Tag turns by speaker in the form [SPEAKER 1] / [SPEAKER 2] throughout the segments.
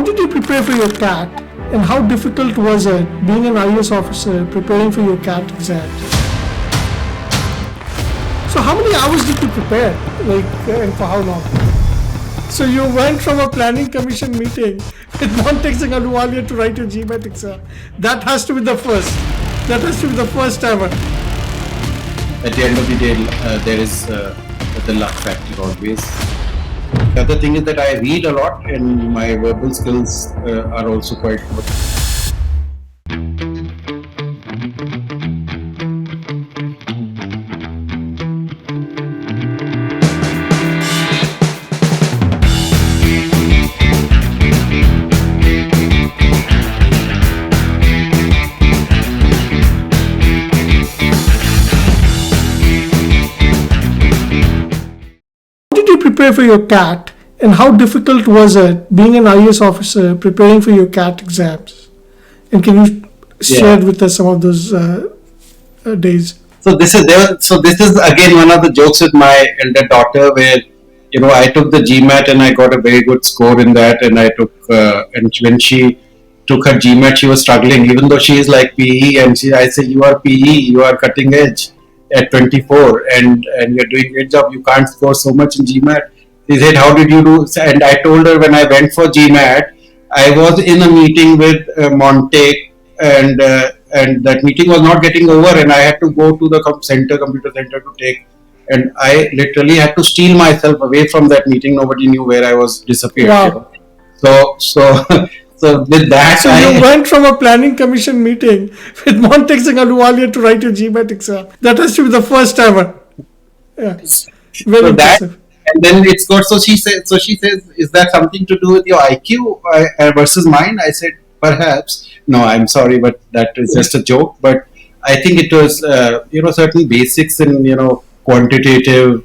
[SPEAKER 1] Did you prepare for your CAT, and how difficult was it being an IAS officer preparing for your CAT exam? So how many hours did you prepare, and for how long? So you went from a planning commission meeting with Montek and Ahluwalia to write your GMAT exam. That has to be the first. That has to be the first ever.
[SPEAKER 2] At the end of the day, there is the luck factor always. The other thing is that I read a lot and my verbal skills are also quite good.
[SPEAKER 1] How did you prepare for your CAT, and how difficult was it being an IAS officer preparing for your CAT exams? And can you share with us some of those days?
[SPEAKER 2] So this is again one of the jokes with my elder daughter, where I took the GMAT and I got a very good score in that, and I took and when she took her GMAT, she was struggling, even though she is like PE, and I say, you are PE, you are cutting edge at 24, and you're doing a great job. You can't score so much in GMAT. She said, how did you do? And I told her, when I went for GMAT, I was in a meeting with Montek, and that meeting was not getting over, and I had to go to the computer center to take, and I literally had to steal myself away from that meeting. Nobody knew where I was disappeared.
[SPEAKER 1] Wow.
[SPEAKER 2] So with that,
[SPEAKER 1] so you went from a planning commission meeting with Montek and Ahluwalia to write your GMAT exam. That has to be the first ever. Yeah, very impressive.
[SPEAKER 2] And then it's got. So she says, is that something to do with your IQ versus mine? I said, perhaps. No, I'm sorry, but that is just a joke. But I think it was, certain basics in, quantitative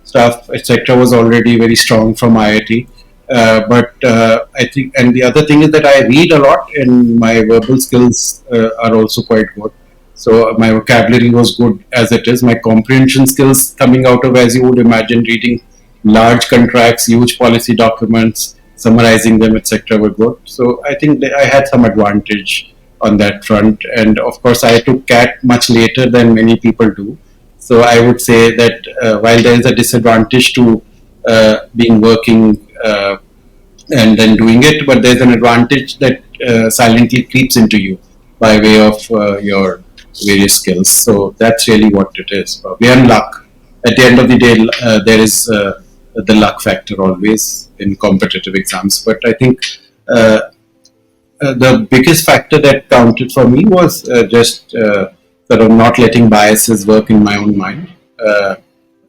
[SPEAKER 2] stuff, etc., was already very strong from IIT. But I think, and the other thing is that I read a lot, and my verbal skills are also quite good. So my vocabulary was good as it is. My comprehension skills coming out of, as you would imagine, reading large contracts, huge policy documents, summarizing them, etc., were good. So I think I had some advantage on that front. And of course, I took CAT much later than many people do. So I would say that while there is a disadvantage to being working and then doing it, but there's an advantage that silently creeps into you by way of your various skills. So that's really what it is. We are in luck. At the end of the day, there is the luck factor always in competitive exams. But I think the biggest factor that counted for me was just sort of not letting biases work in my own mind,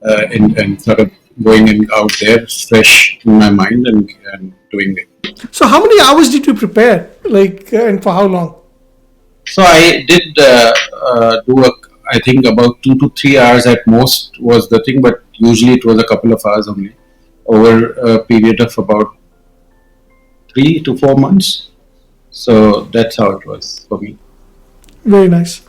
[SPEAKER 2] and sort of going and out there fresh in my mind and doing it.
[SPEAKER 1] So how many hours did you prepare, and for how long?
[SPEAKER 2] So I did I think about 2 to 3 hours at most was the thing, but usually it was a couple of hours only over a period of about 3 to 4 months. So that's how it was for me.
[SPEAKER 1] Very nice.